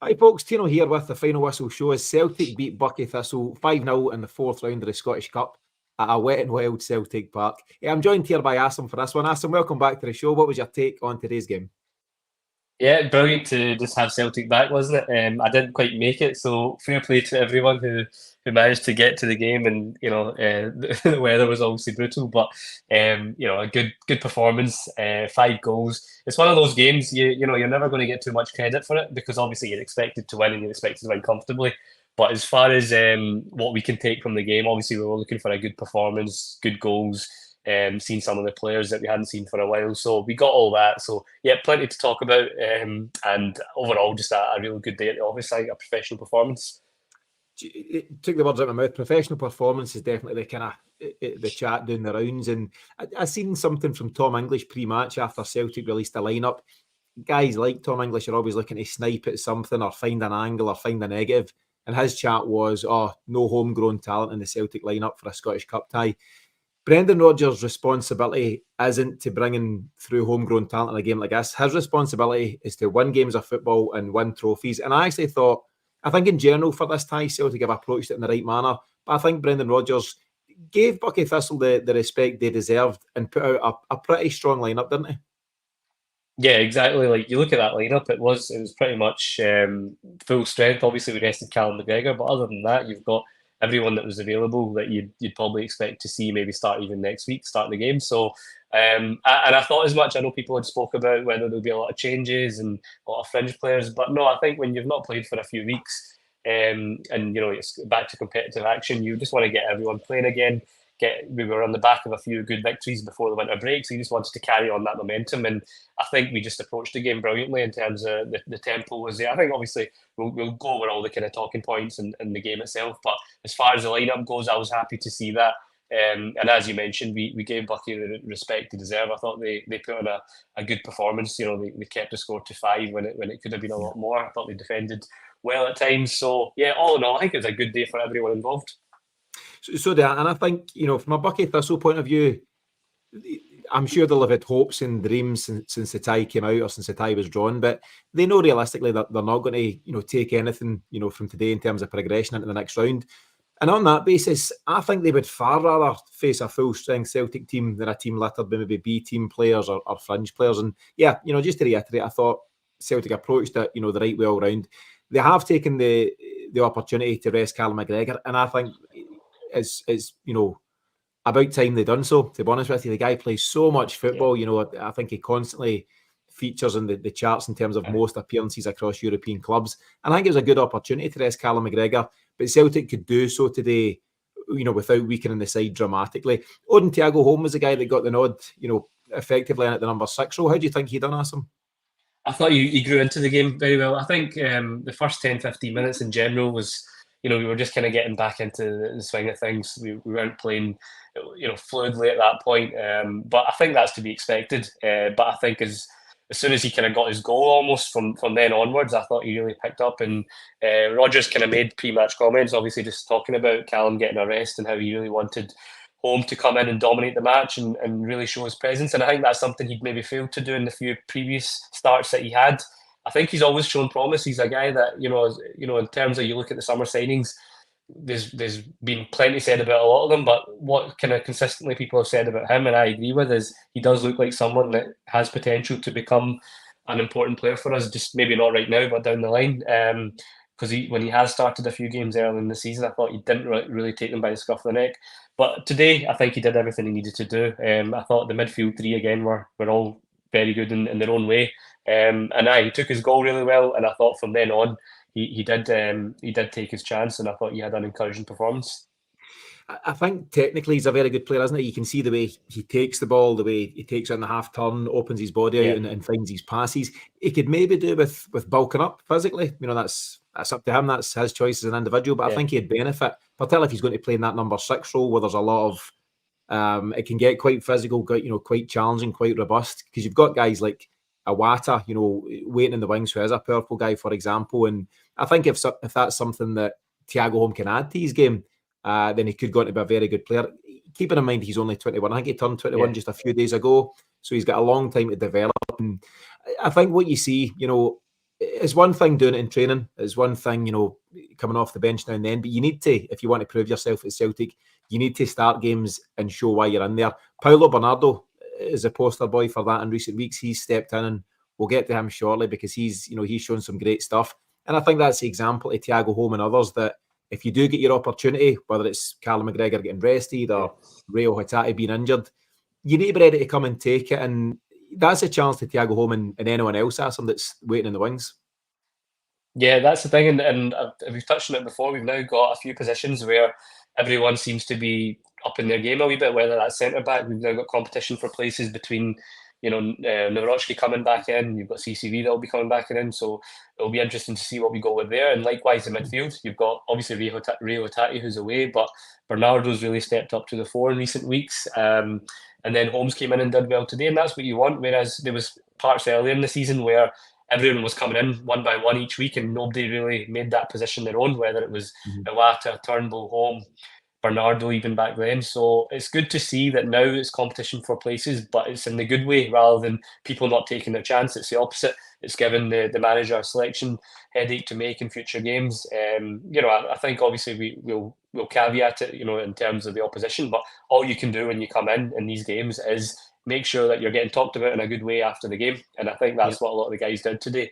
Hi folks, Tino here with the Final Whistle show as Celtic beat Buckie Thistle 5-0 in the fourth round of the Scottish Cup at a wet and wild Celtic Park. I'm joined here by Asim for this one. Asim, welcome back to the show. What was your take on today's game? Yeah, brilliant to just have Celtic back, wasn't it? I didn't quite make it, so fair play to everyone who managed to get to the game. And the weather was obviously brutal, but a good performance. 5 goals. It's one of those games you're never going to get too much credit for it because obviously you're expected to win and you're expected to win comfortably. But as far as what we can take from the game, obviously we were looking for a good performance, good goals. Seen some of the players that we hadn't seen for a while. So we got all that. So yeah, plenty to talk about. And overall, just a really good day at the office. I think a professional performance. It took the words out of my mouth. Professional performance is definitely the kind of the chat doing the rounds. And I seen something from Tom English pre-match after Celtic released a lineup. Guys like Tom English are always looking to snipe at something or find an angle or find a negative. And his chat was, no homegrown talent in the Celtic lineup for a Scottish Cup tie. Brendan Rodgers' responsibility isn't to bring in through homegrown talent in a game like this. His responsibility is to win games of football and win trophies. And I think in general for this tie, Celtic have approached it in the right manner. But I think Brendan Rodgers gave Buckie Thistle the respect they deserved and put out a pretty strong lineup, didn't he? Yeah, exactly. Like you look at that lineup, it was pretty much full strength. Obviously, we rested Callum McGregor, but other than that, you've got everyone that was available that you'd probably expect to see maybe start even next week, start the game. So, and I thought as much. I know people had spoke about whether there'll be a lot of changes and a lot of fringe players, but no, I think when you've not played for a few weeks, and it's back to competitive action, you just want to get everyone playing again. We were on the back of a few good victories before the winter break, so you just wanted to carry on that momentum. And I think we just approached the game brilliantly in terms of the tempo was there. I think obviously we'll go over all the kind of talking points and the game itself, but as far as the lineup goes, I was happy to see that. And as you mentioned, we gave Buckie the respect they deserve. I thought they put on a good performance. They kept the score to 5 when it could have been a lot more. I thought they defended well at times. So yeah, all in all, I think it was a good day for everyone involved. So and I think, from a Buckie Thistle point of view, I'm sure they'll have had hopes and dreams since the tie came out or since the tie was drawn, but they know realistically that they're not going to, take anything, from today in terms of progression into the next round. And on that basis, I think they would far rather face a full-strength Celtic team than a team littered by maybe B-team players or fringe players. And yeah, just to reiterate, I thought Celtic approached it, the right way all round. They have taken the opportunity to rest Callum McGregor, and I think it's about time they done so. To be honest with you, the guy plays so much football. I think he constantly features in the charts in terms of most appearances across European clubs. And I think it was a good opportunity to rest Callum McGregor, but Celtic could do so today, without weakening the side dramatically. Odin Thiago Holm was the guy that got the nod, effectively in at the number 6 role. How do you think he done, Asim? I thought he grew into the game very well. I think the first 10, 15 minutes in general was, we were just kind of getting back into the swing of things. We weren't playing, fluidly at that point. But I think that's to be expected. But I think as soon as he kind of got his goal almost from then onwards, I thought he really picked up. And Rodgers kind of made pre-match comments, obviously just talking about Callum getting a rest and how he really wanted Home to come in and dominate the match and really show his presence. And I think that's something he'd maybe failed to do in the few previous starts that he had. I think he's always shown promise. He's a guy that, in terms of you look at the summer signings, there's been plenty said about a lot of them, but what kind of consistently people have said about him, and I agree with, is he does look like someone that has potential to become an important player for us, just maybe not right now, but down the line. Because when he has started a few games early in the season, I thought he didn't really take them by the scruff of the neck. But today, I think he did everything he needed to do. I thought the midfield three again were all very good in their own way. And he took his goal really well. And I thought from then on, he did take his chance. And I thought he had an encouraging performance. I think technically he's a very good player, isn't he? You can see the way he takes the ball, the way he takes it in the half turn, opens his body out and finds his passes. He could maybe do with bulking up physically. That's up to him. That's his choice as an individual. But I think he'd benefit, particularly if he's going to play in that number 6 role where there's a lot of it can get quite physical, quite challenging, quite robust. Because you've got guys like a Wata, waiting in the wings, who is a powerful guy, for example. And I think if that's something that Thiago Holm can add to his game, then he could go on to be a very good player. Keeping in mind he's only 21. I think he turned 21 just a few days ago. So he's got a long time to develop. And I think what you see, it's one thing doing it in training. It's one thing, coming off the bench now and then. But you need to, if you want to prove yourself at Celtic, you need to start games and show why you're in there. Paulo Bernardo is a poster boy for that in recent weeks. He's stepped in, and we'll get to him shortly because he's shown some great stuff. And I think that's the example to Thiago Holm and others that if you do get your opportunity, whether it's Callum McGregor getting rested or Rocco Vata being injured, you need to be ready to come and take it. And that's a chance to Thiago Holm and anyone else that's waiting in the wings. Yeah, that's the thing, and we've touched on it before. We've now got a few positions where everyone seems to be up in their game a wee bit, whether that's centre back. We've now got competition for places between, Nawrocki coming back in. You've got CCV that will be coming back in, so it'll be interesting to see what we go with there. And likewise in midfield, you've got obviously Rio Tati who's away, but Bernardo's really stepped up to the fore in recent weeks. And then Holmes came in and did well today, and that's what you want. Whereas there was parts earlier in the season where everyone was coming in one by one each week and nobody really made that position their own, whether it was Iwata, Turnbull, Holm, Bernardo even back then. So it's good to see that now it's competition for places, but it's in the good way rather than people not taking their chance. It's the opposite. It's given the manager a selection headache to make in future games. I think obviously we'll caveat it, in terms of the opposition, but all you can do when you come in these games is make sure that you're getting talked about in a good way after the game. And I think that's what a lot of the guys did today.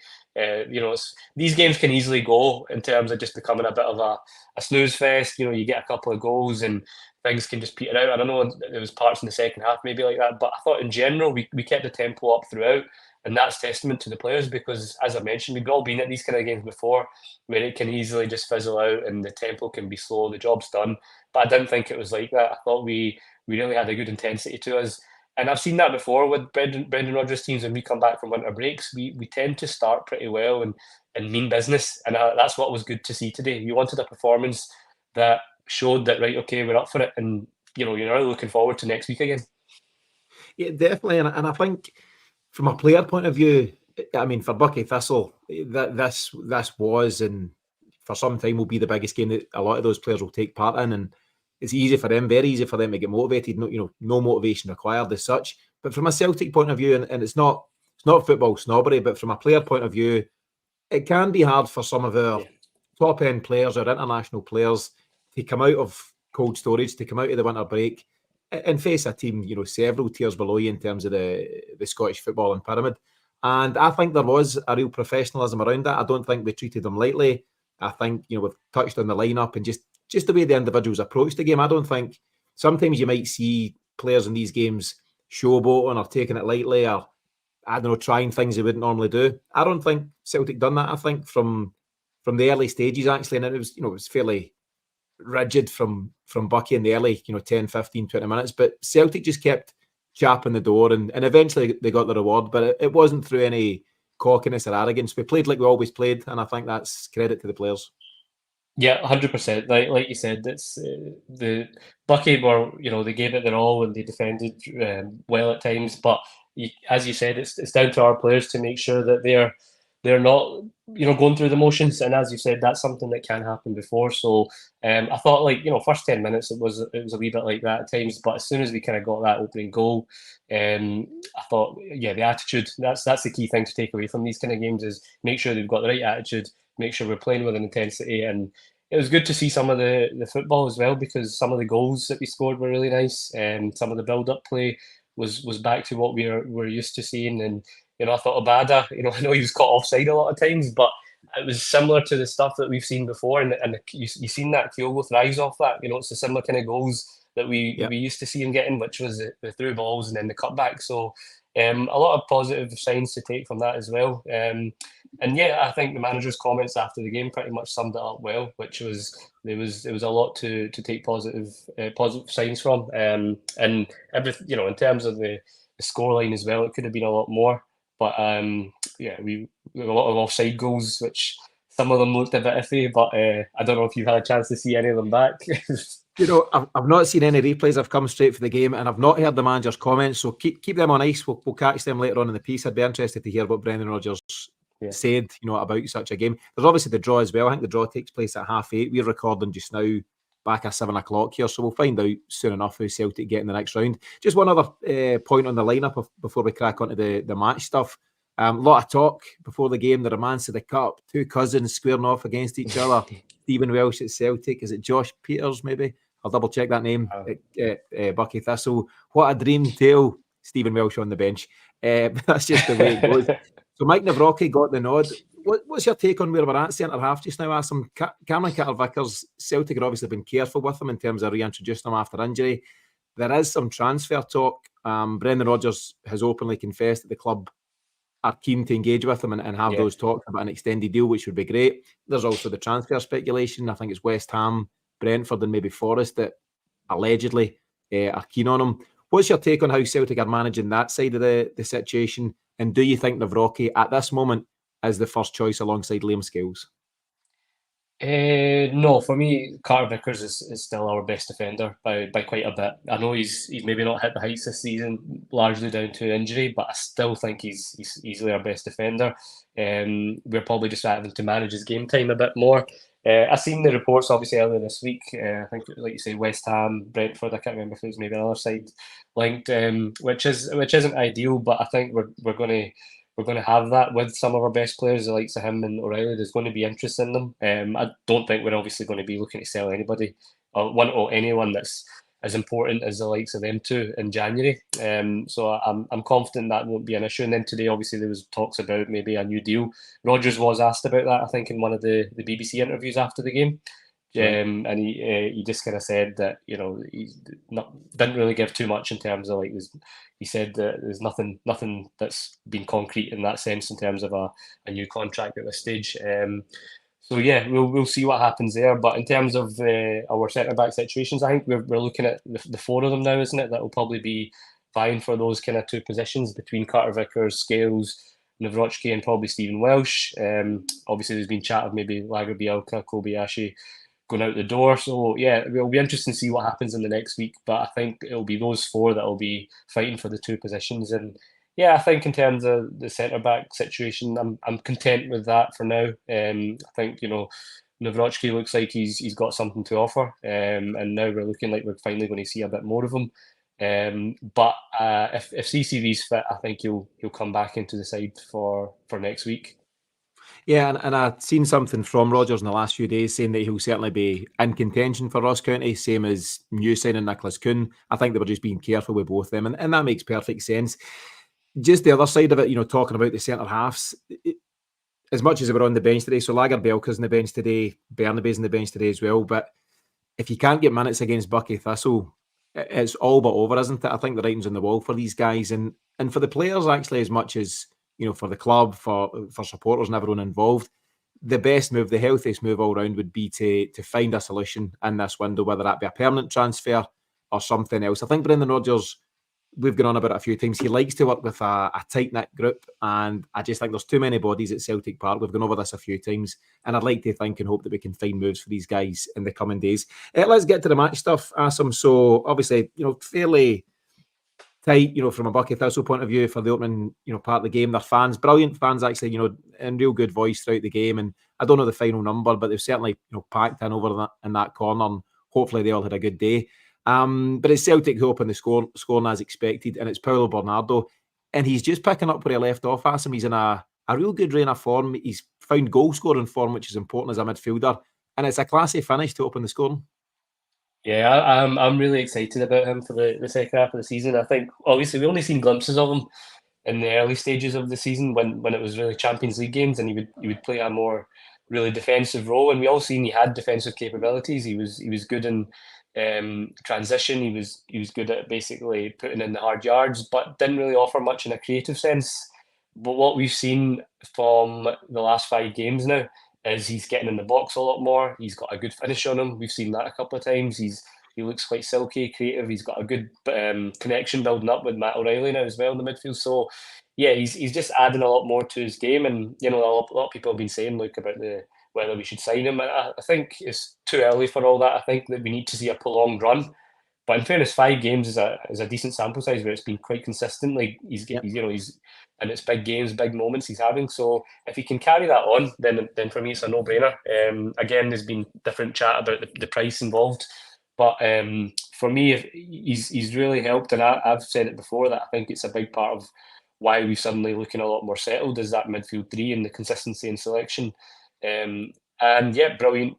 These games can easily go in terms of just becoming a bit of a snooze fest. You get a couple of goals and things can just peter out. I don't know, there was parts in the second half maybe like that, but I thought in general we kept the tempo up throughout. And that's testament to the players because, as I mentioned, we've all been at these kind of games before where it can easily just fizzle out and the tempo can be slow, the job's done. But I didn't think it was like that. I thought we really had a good intensity to us. And I've seen that before with Brendan Rodgers' teams when we come back from winter breaks. We tend to start pretty well and mean business. And that's what was good to see today. We wanted a performance that showed that, right, okay, we're up for it. And, you're really looking forward to next week again. Yeah, definitely. And I think from a player point of view, I mean, for Buckie Thistle, this was and for some time will be the biggest game that a lot of those players will take part in. And it's easy for them, very easy for them to get motivated. No motivation required as such. But from a Celtic point of view, and it's not football snobbery, but from a player point of view, it can be hard for some of our top end players, our international players, to come out of cold storage, to come out of the winter break and face a team, several tiers below you in terms of the Scottish football and pyramid. And I think there was a real professionalism around that. I don't think we treated them lightly. I think, we've touched on the lineup and just the way the individuals approach the game. I don't think sometimes you might see players in these games showboating or taking it lightly or, I don't know, trying things they wouldn't normally do. I don't think Celtic done that. I think from the early stages, actually, and it was fairly rigid from Buckie in the early 10, 15, 20 minutes, but Celtic just kept chapping the door and eventually they got the reward, but it wasn't through any cockiness or arrogance. We played like we always played, and I think that's credit to the players. Yeah, 100%. Like you said, it's the Buckie were, they gave it their all and they defended well at times. But as you said, it's down to our players to make sure that they're not going through the motions. And as you said, that's something that can happen before. So I thought first 10 minutes it was a wee bit like that at times. But as soon as we kind of got that opening goal, I thought the attitude that's the key thing to take away from these kind of games is make sure they've got the right attitude. Make sure we're playing with an intensity, and it was good to see some of the football as well because some of the goals that we scored were really nice, and some of the build-up play was back to what we're used to seeing. And I thought Abada, I know he was caught offside a lot of times, but it was similar to the stuff that we've seen before, and you've seen that Kyogo thrives off that. It's a similar kind of goals that we used to see him getting, which was the through balls and then the cutback. So a lot of positive signs to take from that as well. I think the manager's comments after the game pretty much summed it up well, which was there was a lot to take positive signs from. And everything, in terms of the scoreline as well, it could have been a lot more. But we have a lot of offside goals, which some of them looked a bit iffy. But I don't know if you've had a chance to see any of them back. I've not seen any replays. I've come straight for the game, and I've not heard the manager's comments. So keep them on ice. We'll catch them later on in the piece. I'd be interested to hear what Brendan Rodgers said, about such a game. There's obviously the draw as well. I think the draw takes place at 8:30. We're recording just now, back at 7 o'clock here, so we'll find out soon enough who Celtic get in the next round. Just one other point on the lineup before we crack onto the match stuff. A lot of talk before the game, the romance of the cup, two cousins squaring off against each other. Stephen Welsh at Celtic. Is it Josh Peters, maybe? I'll double check that name. Buckie Thistle. What a dream tale. Stephen Welsh on the bench. That's just the way it goes. So Mike Nawrocki got the nod. What's your take on where we're at centre half just now? Cameron Carter-Vickers, Celtic have obviously been careful with him in terms of reintroducing him after injury. There is some transfer talk. Brendan Rodgers has openly confessed that the club are keen to engage with him and have those talks about an extended deal, which would be great. There's also the transfer speculation. I think it's West Ham, Brentford and maybe Forest that allegedly are keen on him. What's your take on how Celtic are managing that side of the situation? And do you think Nawrocki at this moment is the first choice alongside Liam Scales? No, for me, Carter Vickers is still our best defender by quite a bit. I know he's maybe not hit the heights this season, largely down to injury, but I still think he's easily our best defender. We're probably just having to manage his game time a bit more. I've seen the reports obviously earlier this week. I think, like you say, West Ham, Brentford. I can't remember if it was maybe another side linked, which isn't ideal. But I think we're going to have that with some of our best players, the likes of him and O'Reilly. There's going to be interest in them. I don't think we're obviously going to be looking to sell anybody or anyone that's as important as the likes of them two in January. So I'm confident that won't be an issue. And then today, obviously, there was talks about maybe a new deal. Rodgers was asked about that, I think, in one of the BBC interviews after the game. And he just kind of said that, you know, he didn't really give too much in terms of he said that there's nothing that's been concrete in that sense in terms of a new contract at this stage. So yeah, we'll see what happens there. But in terms of our centre back situations, I think we're looking at the four of them now, isn't it? That will probably be vying for those kind of two positions between Carter Vickers, Scales, Nawrocki, and probably Stephen Welsh. Obviously, there's been chat of maybe Lagerbielke, Kobayashi going out the door. So yeah, it'll be interesting to see what happens in the next week. But I think it'll be those four that will be fighting for the two positions. And yeah, I think in terms of the centre back situation, I'm content with that for now. I think, you know, Nawrocki looks like he's got something to offer, and now we're looking like we're finally going to see a bit more of him. But if CCV's fit, I think he'll come back into the side for next week. Yeah, and I've seen something from Rodgers in the last few days saying that he'll certainly be in contention for Ross County, same as new signing Nicholas Kuhn. I think they were just being careful with both of them, and that makes perfect sense. Just the other side of it, you know, talking about the centre halves, as much as they were on the bench today, so Lagerbielke's on the bench today, Bernabe's on the bench today as well, but if you can't get minutes against Buckie Thistle, it's all but over, isn't it? I think the writing's on the wall for these guys, and for the players actually, as much as, you know, for the club, for supporters and everyone involved, the best move, the healthiest move all round would be to find a solution in this window, whether that be a permanent transfer or something else. I think Brendan Rodgers, we've gone on about it a few times, he likes to work with a tight-knit group, and I just think there's too many bodies at Celtic Park. We've gone over this a few times, and I'd like to think and hope that we can find moves for these guys in the coming days. Let's get to the match stuff, Asim. So obviously, you know, fairly tight, you know, from a Buckie Thistle point of view for the opening, you know, part of the game. Their fans, brilliant fans actually, you know, in real good voice throughout the game. And I don't know the final number, but they've certainly, you know, packed in over in that corner, and hopefully they all had a good day. But it's Celtic who opened the scoring as expected, and it's Paulo Bernardo, and he's just picking up where he left off. Asim, he's in a real good reign of form. He's found goal scoring form, which is important as a midfielder, and it's a classy finish to open the scoring. Yeah, I'm really excited about him for the second half of the season. I think obviously we only seen glimpses of him in the early stages of the season when it was really Champions League games, and he would play a more really defensive role. And we all seen he had defensive capabilities. He was good in transition. He was good at basically putting in the hard yards, but didn't really offer much in a creative sense. But what we've seen from the last 5 games now is he's getting in the box a lot more. He's got a good finish on him. We've seen that a couple of times. He looks quite silky, creative. He's got a good connection building up with Matt O'Reilly now as well in the midfield. So yeah, he's just adding a lot more to his game. And you know, a lot of people have been saying about whether we should sign him. I think it's too early for all that. I think that we need to see a prolonged run. But in fairness, 5 games is a decent sample size where it's been quite consistent. Like he's and it's big games, big moments he's having. So if he can carry that on, then for me it's a no-brainer. Again, there's been different chat about the price involved, but for me, if he's really helped, and I've said it before that I think it's a big part of why we're suddenly looking a lot more settled is that midfield three and the consistency in selection. And yeah, brilliant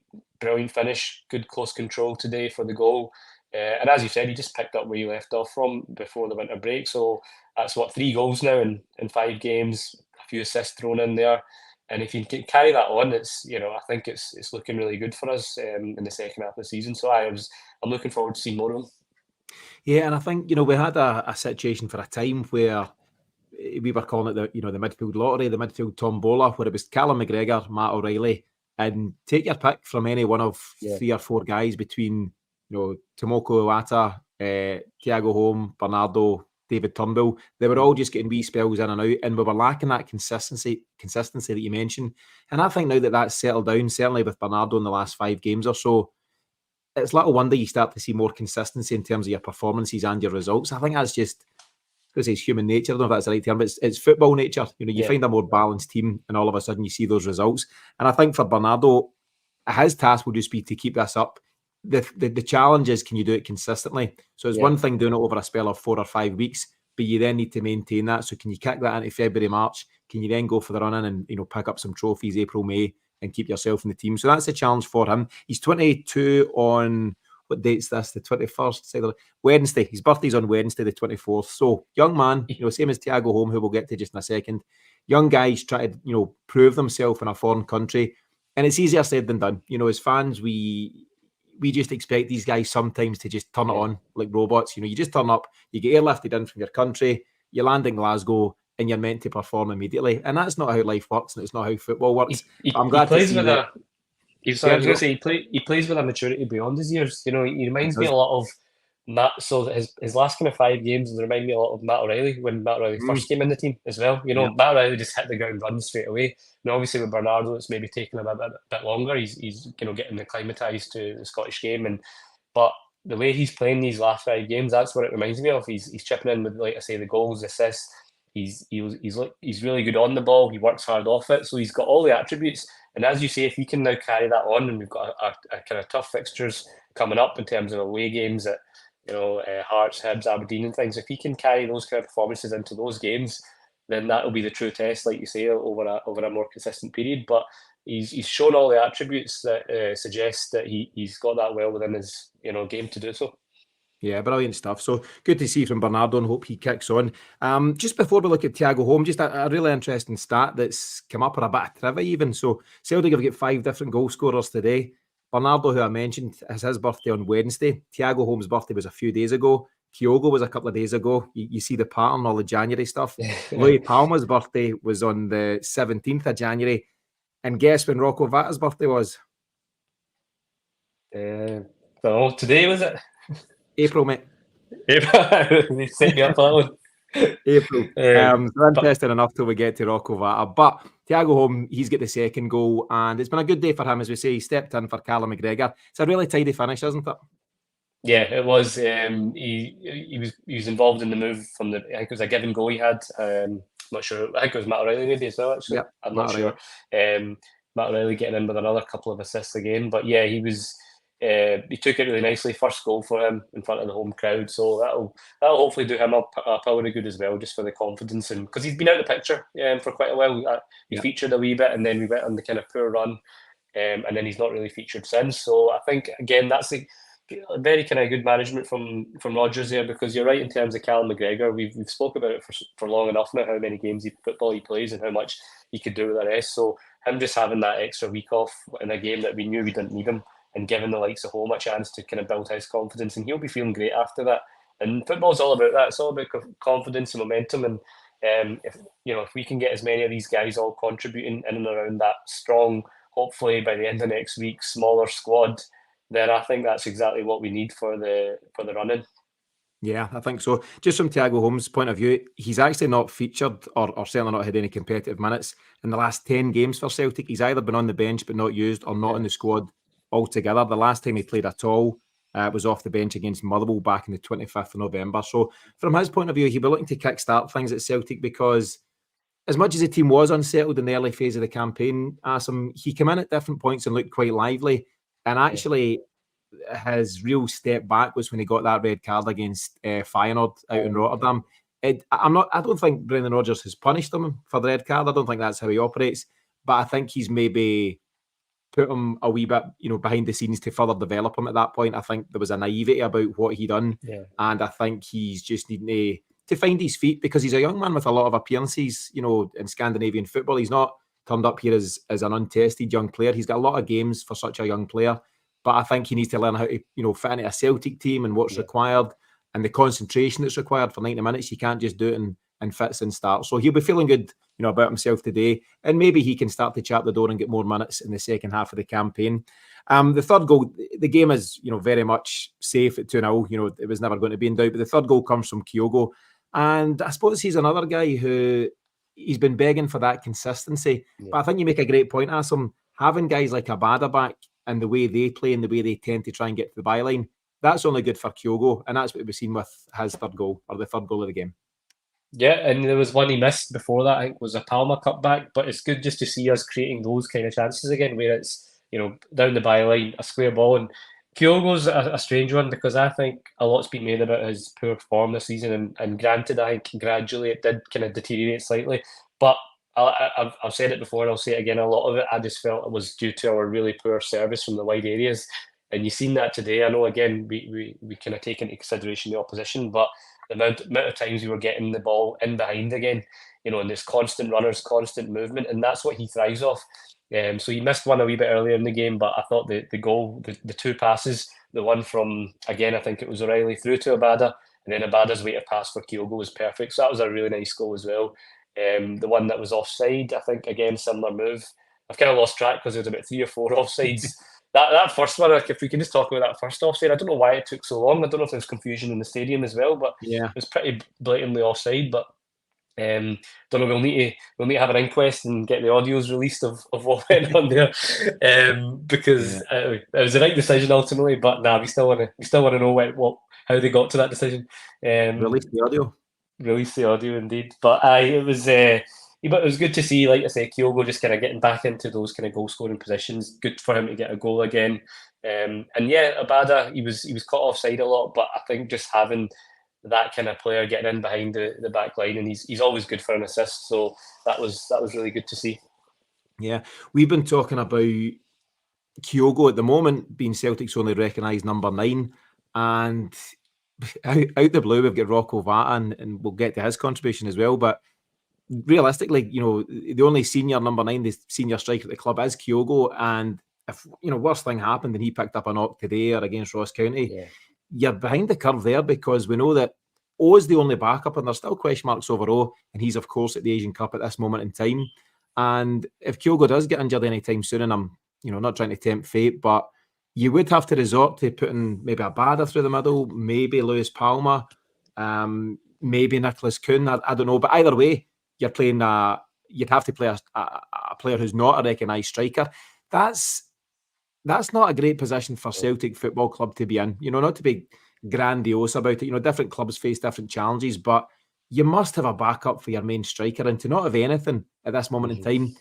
finish, good close control today for the goal. And as you said, he just picked up where you left off from before the winter break. So that's 3 goals now in 5 games, a few assists thrown in there. And if you can carry that on, it's I think it's looking really good for us in the second half of the season. So I'm looking forward to seeing more of him. Yeah, and I think we had a situation for a time where we were calling it the midfield lottery, the midfield tombola, where it was Callum McGregor, Matt O'Reilly, and take your pick from any one of 3 or 4 guys between Tomoko Iwata, Thiago Holm, Bernardo, David Turnbull. They were all just getting wee spells in and out, and we were lacking that consistency that you mentioned. And I think now that that's settled down, certainly with Bernardo in the last 5 games or so, it's little wonder you start to see more consistency in terms of your performances and your results. I think that's just, because it's human nature. I don't know if that's the right term, but it's football nature. You find a more balanced team, and all of a sudden you see those results. And I think for Bernardo, his task will just be to keep this up. The challenge is, can you do it consistently? So it's one thing doing it over a spell of 4 or 5 weeks, but you then need to maintain that. So can you kick that into February, March? Can you then go for the run-in and pick up some trophies April, May, and keep yourself in the team? So that's a challenge for him. He's 22 on, what date's this? The 21st? Wednesday. His birthday's on Wednesday, the 24th. So young man, same as Thiago Holm, who we'll get to just in a second. Young guys try to, prove themselves in a foreign country. And it's easier said than done. As fans, we just expect these guys sometimes to just turn it on like robots. You just turn up, you get airlifted in from your country, you land in Glasgow, and you're meant to perform immediately. And that's not how life works, and it's not how football works. I'm glad to see that. He plays with a maturity beyond his years. He reminds me a lot of Matt. So his last kind of 5 games remind me a lot of Matt O'Reilly when Matt O'Reilly first came in the team as well. Matt O'Reilly just hit the ground running straight away. And obviously with Bernardo, it's maybe taking him a bit longer. He's getting acclimatised to the Scottish game, but the way he's playing these last 5 games, that's what it reminds me of. He's chipping in with, like I say, the goals, assists. He's really good on the ball. He works hard off it, so he's got all the attributes. And as you say, if he can now carry that on, and we've got a kind of tough fixtures coming up in terms of away games at Hearts, Hibs, Aberdeen, and things. If he can carry those kind of performances into those games, then that will be the true test, like you say, over a more consistent period. But he's shown all the attributes that suggest that he's got that well within his game to do so. Yeah, brilliant stuff. So good to see from Bernardo, and hope he kicks on. Just before we look at Thiago Holm, just a really interesting stat that's come up, or a bit of trivia even. So Celtic have got 5 different goal scorers today. Bernardo, who I mentioned, has his birthday on Wednesday. Thiago Holm's birthday was a few days ago. Kyogo was a couple of days ago. You see the pattern, all the January stuff. Louis Palma's birthday was on the 17th of January. And guess when Rocco Vata's birthday was? So today, was it? April, mate. April. They set me up for that one. April. So interesting enough till we get to Rocco Vata. But Thiago Holm, he's got the second goal, and it's been a good day for him, as we say. He stepped in for Callum McGregor. It's a really tidy finish, isn't it? Yeah, it was. He was involved in the move from I think it was a give and go he had. I'm not sure. I think it was Matt O'Reilly maybe as well, actually. Yep, I'm not sure. Matt O'Reilly getting in with another couple of assists again. But yeah, he took it really nicely. First goal for him in front of the home crowd. So that'll hopefully do him up a power of good as well, just for the confidence, and because he's been out of the picture for quite a while. He featured a wee bit, and then we went on the kind of poor run, and then he's not really featured since. So I think again that's a very kind of good management from Rodgers there, because you're right in terms of Callum McGregor. We've spoke about it for long enough now, how many games football he plays and how much he could do with the rest. So him just having that extra week off in a game that we knew we didn't need him, and giving the likes of Holm a chance to kind of build his confidence, and he'll be feeling great after that. And football's all about that. It's all about confidence and momentum. And if we can get as many of these guys all contributing in and around that strong, hopefully by the end of next week, smaller squad, then I think that's exactly what we need for the run-in. Yeah, I think so. Just from Thiago Holm's point of view, he's actually not featured or certainly not had any competitive minutes in the last 10 games for Celtic. He's either been on the bench but not used, or not in the squad altogether. The last time he played at all was off the bench against Motherwell back in the 25th of November. So from his point of view, he'll be looking to kickstart things at Celtic, because as much as the team was unsettled in the early phase of the campaign, he came in at different points and looked quite lively. And actually, his real step back was when he got that red card against Feyenoord out in Rotterdam. I don't think Brendan Rodgers has punished him for the red card. I don't think that's how he operates. But I think he's maybe put him a wee bit, behind the scenes to further develop him at that point. I think there was a naivety about what he done. Yeah. And I think he's just needing to find his feet, because he's a young man with a lot of appearances, in Scandinavian football. He's not turned up here as an untested young player. He's got a lot of games for such a young player. But I think he needs to learn how to, fit into a Celtic team and what's required and the concentration that's required for 90 minutes. You can't just do it in fits and starts. So he'll be feeling good, about himself today. And maybe he can start to chap the door and get more minutes in the second half of the campaign. The third goal, the game is, very much safe at 2-0. It was never going to be in doubt. But the third goal comes from Kyogo. And I suppose he's another guy who he's been begging for that consistency. Yeah. But I think you make a great point, Asim. Having guys like Abada back and the way they play and the way they tend to try and get to the byline, that's only good for Kyogo. And that's what we've seen with his third goal, or the third goal of the game. Yeah, and there was one he missed before that, I think, was a Palma cutback. But it's good just to see us creating those kind of chances again, where it's, down the byline, a square ball. And Kyogo's a strange one, because I think a lot's been made about his poor form this season. And granted, I think gradually it did kind of deteriorate slightly. But I've said it before and I'll say it again, a lot of it I just felt it was due to our really poor service from the wide areas. And you've seen that today. I know, again, we kind of take into consideration the opposition, but the amount of times we were getting the ball in behind again, and there's constant runners, constant movement, and that's what he thrives off. So he missed one a wee bit earlier in the game, but I thought the goal, the two passes, the one from, again, I think it was O'Reilly through to Abada, and then Abada's weighted pass for Kyogo was perfect. So that was a really nice goal as well. The one that was offside, I think, again, similar move. I've kind of lost track because there's about 3 or 4 offsides. That first one, if we can just talk about that first offside, I don't know why it took so long. I don't know if there was confusion in the stadium as well, but it was pretty blatantly offside. But don't know. We'll need to have an inquest and get the audios released of what went on there, because it was the right decision ultimately. But we still want to know how they got to that decision. Release the audio. Release the audio, indeed. But it was good to see, like I say, Kyogo just kind of getting back into those kind of goal scoring positions. Good for him to get a goal again. And yeah, Abada, he was caught offside a lot, but I think just having that kind of player getting in behind the back line, and he's always good for an assist. So that was really good to see. Yeah, we've been talking about Kyogo at the moment being Celtic's only recognised number 9, and out the blue we've got Rocco Vata, and we'll get to his contribution as well. But realistically, the only senior number 9, the senior striker at the club, is Kyogo. And if worst thing happened and he picked up a knock today or against Ross County, you're behind the curve there, because we know that O is the only backup, and there's still question marks over O, and he's of course at the Asian Cup at this moment in time. And if Kyogo does get injured anytime soon, and I'm not trying to tempt fate, but you would have to resort to putting maybe a Bada through the middle, maybe Lewis Palma, maybe Nicholas Kuhn. I don't know, but either way, you're playing. You'd have to play a player who's not a recognised striker. That's not a great position for Celtic Football Club to be in. Not to be grandiose about it. Different clubs face different challenges, but you must have a backup for your main striker. And to not have anything at this moment in time,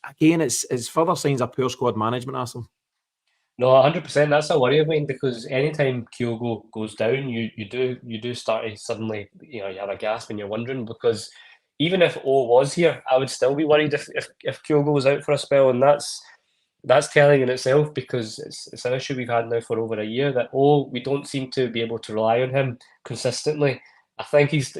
again, it's further signs of poor squad management, Arsenal. No, 100%. That's a worry of mine, because anytime Kyogo goes down, you do start to suddenly, you have a gasp and you're wondering, because even if O was here, I would still be worried if Kyogo was out for a spell, and that's telling in itself, because it's an issue we've had now for over a year, that we don't seem to be able to rely on him consistently. I think he's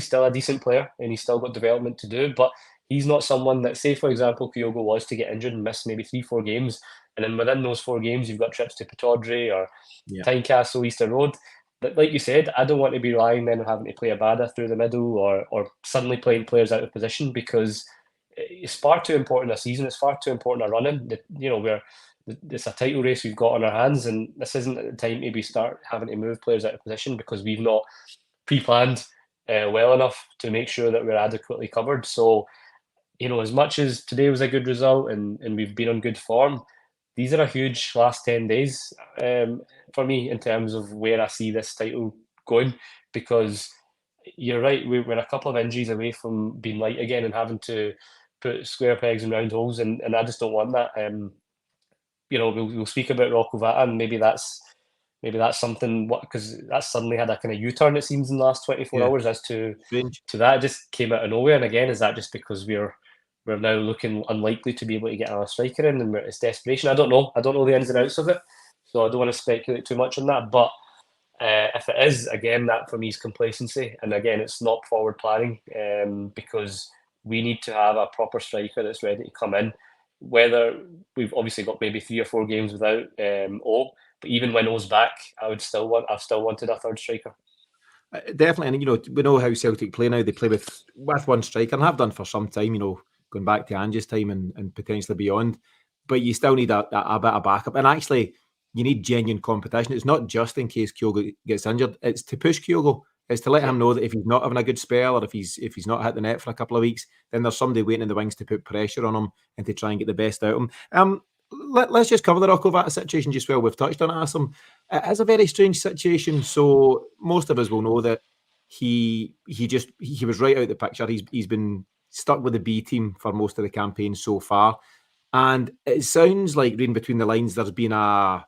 still a decent player, and he's still got development to do, but he's not someone that, say for example, Kyogo was to get injured and miss maybe 3-4 games, and then within those 4 games you've got trips to Pittodrie or Tynecastle, Easter Road. But like you said, I don't want to be relying then on having to play Abada through the middle or suddenly playing players out of position, because it's far too important a season. It's far too important a run-in. It's a title race we've got on our hands, and this isn't the time to start having to move players out of position, because we've not pre-planned well enough to make sure that we're adequately covered. So, as much as today was a good result and we've been on good form, these are a huge last 10 days for me in terms of where I see this title going, because you're right, we're a couple of injuries away from being light again and having to put square pegs in round holes, and I just don't want that. We'll speak about Rocco Vata, and maybe that's maybe that's something, because that's suddenly had a kind of U-turn, it seems, in the last 24 hours as to Fringe. that. It just came out of nowhere. And again, is that just because we're now looking unlikely to be able to get another striker in, and it's desperation? I don't know the ins and outs of it, so I don't want to speculate too much on that. But if it is, again, that for me is complacency, and again, it's not forward planning, because we need to have a proper striker that's ready to come in. Whether we've obviously got maybe 3 or 4 games without O, but even when O's back, I've still wanted a third striker. Definitely, and we know how Celtic play now. They play with one striker, and have done for some time. Going back to Ange's time and potentially beyond. But you still need a bit of backup, and actually, you need genuine competition. It's not just in case Kyogo gets injured; it's to push Kyogo. It's to let him know that if he's not having a good spell, or if he's not hit the net for a couple of weeks, then there's somebody waiting in the wings to put pressure on him and to try and get the best out of him. Let's just cover the Rocco Vata situation just well. We've touched on it, Asim. It's a very strange situation. So most of us will know that he was right out the picture. He's been stuck with the B team for most of the campaign so far, and it sounds like, reading between the lines, there's been a,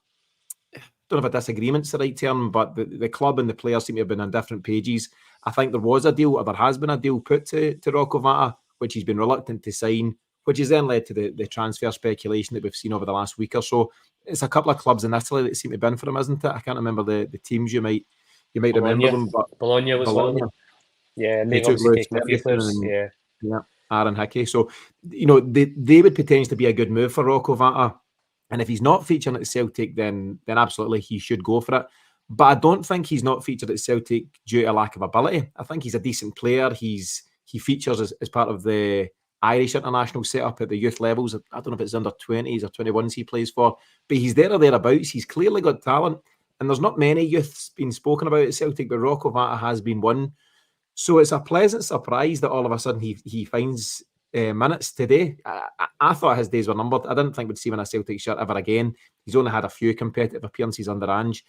don't know if a disagreement's the right term, but the club and the players seem to have been on different pages. I think there was a deal, or there has been a deal put to Rocco Vata, which he's been reluctant to sign, which has then led to the transfer speculation that we've seen over the last week or so. It's a couple of clubs in Italy that seem to have been for him, isn't it? I can't remember the teams. You might remember them, but Bologna was one of them. Yeah, and they've took obviously Lewis taken a few players. Yeah, Aaron Hickey. So, they would potentially be a good move for Rocco Vata. And if he's not featuring at Celtic, then absolutely he should go for it. But I don't think he's not featured at Celtic due to lack of ability. I think he's a decent player. He features as part of the Irish international setup at the youth levels. I don't know if it's under 20s or 21s he plays for, but he's there or thereabouts. He's clearly got talent. And there's not many youths being spoken about at Celtic, but Rocco Vata has been one. So it's a pleasant surprise that all of a sudden he finds minutes today. I thought his days were numbered. I didn't think we'd see him in a Celtic shirt ever again. He's only had a few competitive appearances under Ange.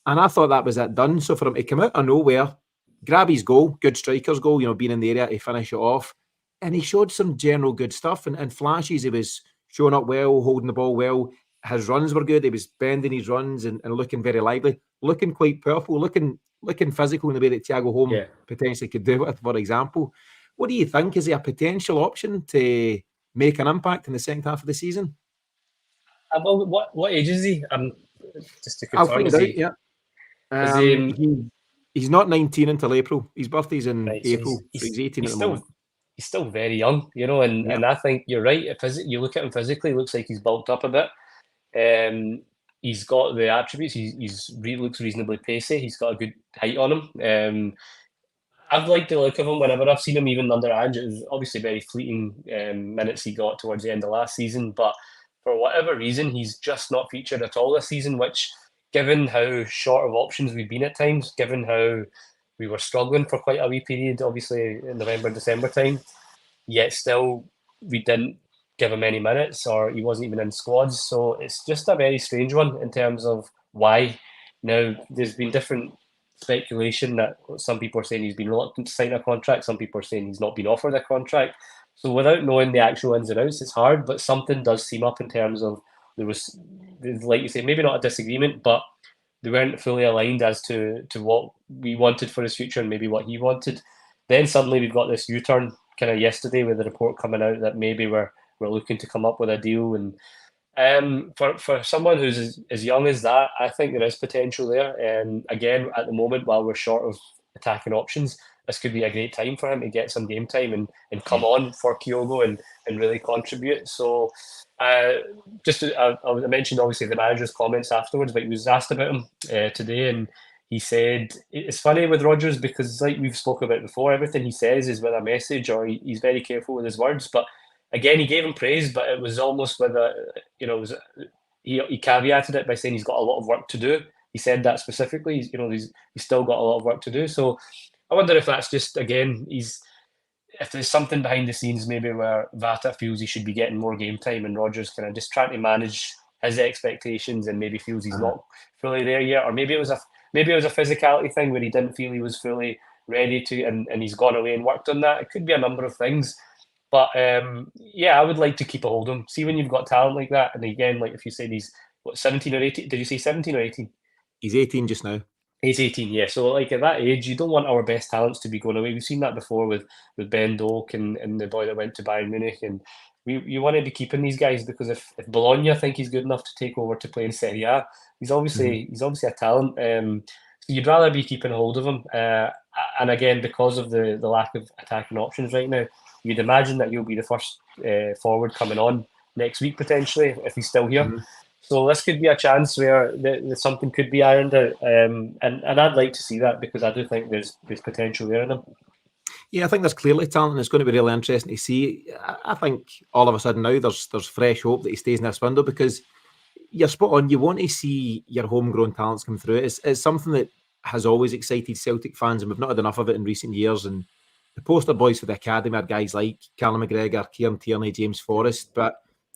And I thought that was it done. So for him to come out of nowhere, grab his goal, good striker's goal, being in the area to finish it off. And he showed some general good stuff and flashes. He was showing up well, holding the ball well. His runs were good. He was bending his runs and looking very lively, looking quite powerful, looking physical in the way that Thiago Holm potentially could do it, for example. What do you think? Is he a potential option to make an impact in the second half of the season? Well, what age is he? Just to I'll confirm, find out, yeah. He's not 19 until April. His birthday's in April. So he's 18 at the moment. He's still very young, and I think you're right. You look at him physically, it looks like he's bulked up a bit. He's got the attributes. He looks reasonably pacey. He's got a good height on him. I've liked the look of him whenever I've seen him, even under Ange. It was obviously very fleeting minutes he got towards the end of last season, but for whatever reason, he's just not featured at all this season, which, given how short of options we've been at times, given how we were struggling for quite a wee period, obviously in November, December time, yet still we didn't give him any minutes, or he wasn't even in squads. So it's just a very strange one in terms of why. Now, there's been different speculation that some people are saying he's been reluctant to sign a contract, some people are saying he's not been offered a contract. So without knowing the actual ins and outs, it's hard, but something does seem up in terms of there was, like you say, maybe not a disagreement, but they weren't fully aligned as to what we wanted for his future and maybe what he wanted. Then suddenly we've got this U-turn kind of yesterday with the report coming out that maybe we're looking to come up with a deal. And for someone who's as young as that, I think there is potential there. And again, at the moment, while we're short of attacking options, this could be a great time for him to get some game time and come on for Kyogo and really contribute. So I mentioned obviously the manager's comments afterwards, but he was asked about him today, and he said it's funny with Rodgers because, like we've spoken about before, everything he says is with a message, or he's very careful with his words. But again, he gave him praise, but it was almost with he caveated it by saying he's got a lot of work to do. He said that specifically. He's still got a lot of work to do. So I wonder if that's just, again, if there's something behind the scenes maybe where Vata feels he should be getting more game time and Rodgers kind of just trying to manage his expectations and maybe feels he's not fully there yet, or maybe it was a physicality thing where he didn't feel he was fully ready to, and he's gone away and worked on that. It could be a number of things. But I would like to keep a hold of him. See, when you've got talent like that, and again, like if you say he's 17 or 18, did you say 17 or 18? He's 18 just now. He's 18, yeah. So like at that age, you don't want our best talents to be going away. We've seen that before with Ben Doak and the boy that went to Bayern Munich, and you want to be keeping these guys because if Bologna think he's good enough to take over to play in Serie A, he's obviously a talent. So you'd rather be keeping hold of him. And again, because of the lack of attacking options right now, you'd imagine that you'll be the first forward coming on next week potentially if he's still here. Mhm. So this could be a chance where something could be ironed out, and I'd like to see that because I do think there's potential there in him. Yeah, I think there's clearly talent, and it's going to be really interesting to see. I think all of a sudden now there's fresh hope that he stays in this window, because you're spot on. You want to see your homegrown talents come through. It's something that has always excited Celtic fans, and we've not had enough of it in recent years. And the poster boys for the academy are guys like Callum McGregor, Kieran Tierney, James Forrest. But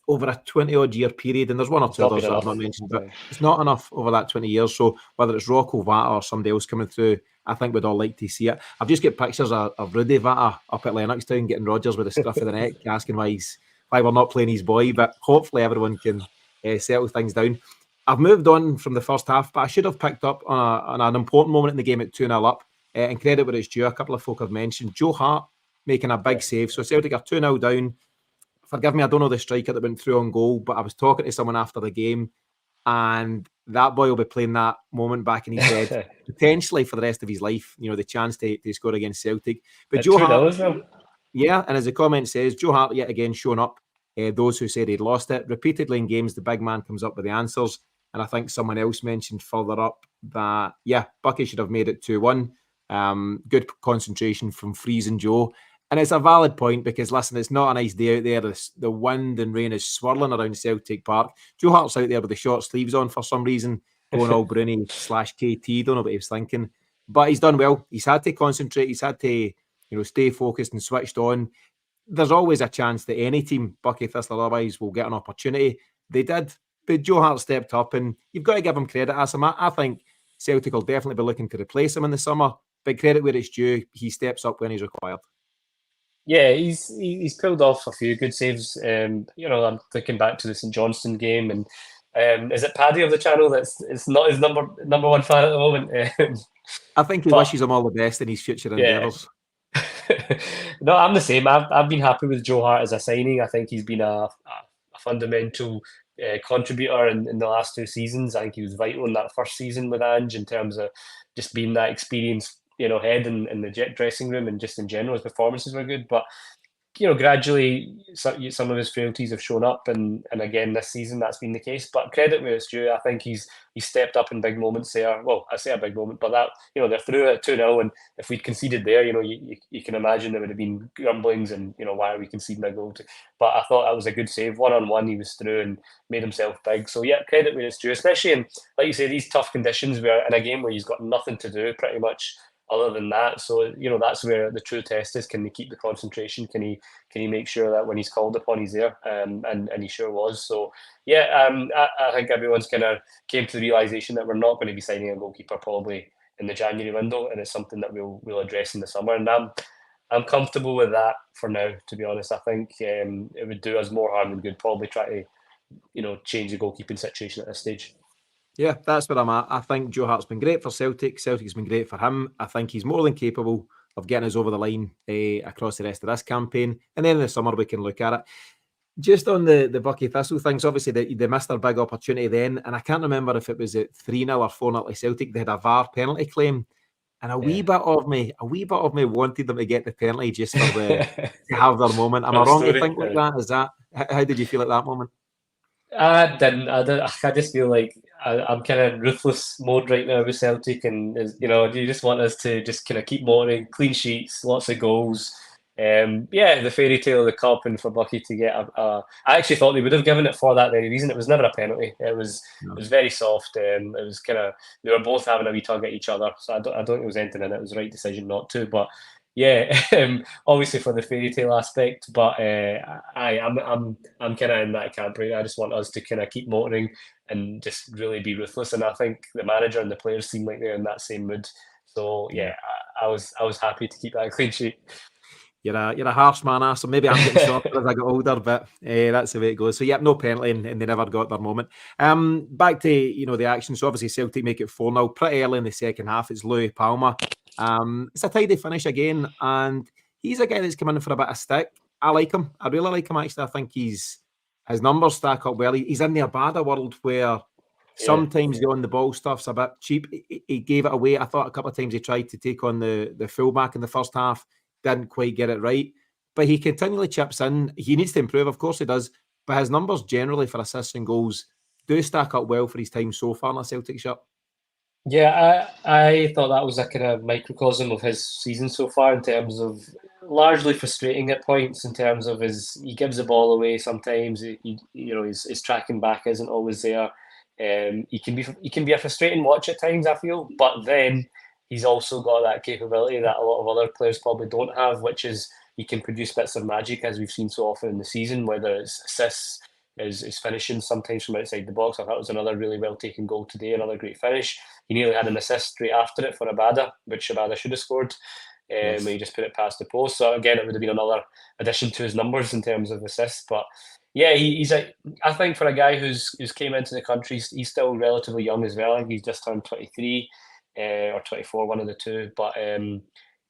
over a 20-odd year period, and there's one or two others that I've not mentioned, but it's not enough over that 20 years. So whether it's Rocco Vata or somebody else coming through, I think we'd all like to see it. I've just got pictures of Rudy Vata up at Lennoxtown getting Rodgers with the scruff of the neck, asking why we're not playing his boy. But hopefully everyone can settle things down. I've moved on from the first half, but I should have picked up on an important moment in the game at 2-0 up. And credit where it's due, a couple of folk have mentioned Joe Hart making a big save. So Celtic are 2-0 down. Forgive me, I don't know the striker that went through on goal, but I was talking to someone after the game, and that boy will be playing that moment back in his head, potentially for the rest of his life, the chance to score against Celtic. But Joe Hart, yeah, and as the comment says, Joe Hart yet again showing up. Those who said he'd lost it. Repeatedly in games, the big man comes up with the answers. And I think someone else mentioned further up that, Buckie should have made it 2-1. Good concentration from Freezing Joe. And it's a valid point because, listen, it's not a nice day out there. The wind and rain is swirling around Celtic Park. Joe Hart's out there with the short sleeves on for some reason, going all Bruni/KT. Don't know what he was thinking. But he's done well. He's had to concentrate. He's had to, stay focused and switched on. There's always a chance that any team, Buckie Thistle or otherwise, will get an opportunity. They did. But Joe Hart stepped up, and you've got to give him credit, Asim. I think Celtic will definitely be looking to replace him in the summer. But credit where it's due, he steps up when he's required. Yeah, he's pulled off a few good saves. I'm thinking back to the St Johnston game, and is it Paddy of the channel it's not his number one fan at the moment? I think he wishes him all the best in his future endeavours. No, I'm the same. I've been happy with Joe Hart as a signing. I think he's been a fundamental contributor in the last two seasons. I think he was vital in that first season with Ange in terms of just being that experienced head in the jet dressing room, and just in general his performances were good. But gradually some of his frailties have shown up, and again this season that's been the case. But credit where it's due, I think he's stepped up in big moments there. Well, I say a big moment, but that they're through at 2-0, and if we'd conceded there, you can imagine there would have been grumblings and why are we conceding a goal? But I thought that was a good save. 1-on-1, he was through and made himself big. So yeah, credit where it's due, especially in, like you say, these tough conditions where in a game where he's got nothing to do pretty much other than that. So that's where the true test is. Can he keep the concentration? Can he make sure that when he's called upon he's there? And he sure was. So yeah, I think everyone's kind of came to the realization that we're not going to be signing a goalkeeper probably in the January window, and it's something that we'll address in the summer. And I'm comfortable with that for now, to be honest. I think it would do us more harm than good. Probably try to change the goalkeeping situation at this stage. Yeah, that's where I'm at. I think Joe Hart's been great for Celtic. Celtic's been great for him. I think he's more than capable of getting us over the line across the rest of this campaign. And then in the summer, we can look at it. Just on the Buckie Thistle things, obviously they missed their big opportunity then. And I can't remember if it was at 3-0 or 4-0 to Celtic. They had a VAR penalty claim. And a wee bit of me wanted them to get the penalty just for to have their moment. Am I wrong to think like that? Is that how did you feel at that moment? I didn't. I just feel like I'm kind of ruthless mode right now with Celtic, and you just want us to just kind of keep motoring, clean sheets, lots of goals. The fairy tale of the cup, and for Buckie to get I actually thought they would have given it for that very reason. It was never a penalty. It was very soft. It was kind of, they were both having a wee tug at each other. So I don't think it was anything in it. It was the right decision not to. But yeah, obviously for the fairy tale aspect, but I'm kind of in that camp right now. I just want us to kind of keep motoring and just really be ruthless. And I think the manager and the players seem like they're in that same mood. So yeah, I was happy to keep that clean sheet. You're a harsh man, ass. So maybe I'm getting softer as I get older, but that's the way it goes. So, no penalty, and they never got their moment. Back to the action. So obviously Celtic make it 4-0 pretty early in the second half. It's Louis Palma. It's a tidy finish again, and he's a guy that's come in for a bit of stick. I like him. I really like him, actually. I think his numbers stack up well. He's in the Abada world where sometimes the on the ball stuff's a bit cheap. He gave it away. I thought a couple of times he tried to take on the fullback in the first half. Didn't quite get it right, but he continually chips in. He needs to improve, of course he does, but his numbers generally for assists and goals do stack up well for his time so far in a Celtic shirt. Yeah, I thought that was a kind of microcosm of his season so far in terms of largely frustrating at points in terms of he gives the ball away sometimes. His tracking back isn't always there. He can be a frustrating watch at times, I feel, but then he's also got that capability that a lot of other players probably don't have, which is he can produce bits of magic, as we've seen so often in the season, whether it's assists, his finishing sometimes from outside the box. I thought it was another really well taken goal today, another great finish. He nearly had an assist straight after it for Abada, which Abada should have scored. When he just put it past the post. So again, it would have been another addition to his numbers in terms of assists. But yeah, I think for a guy who's came into the country, he's still relatively young as well. I think he's just turned 23 or 24, one of the two. But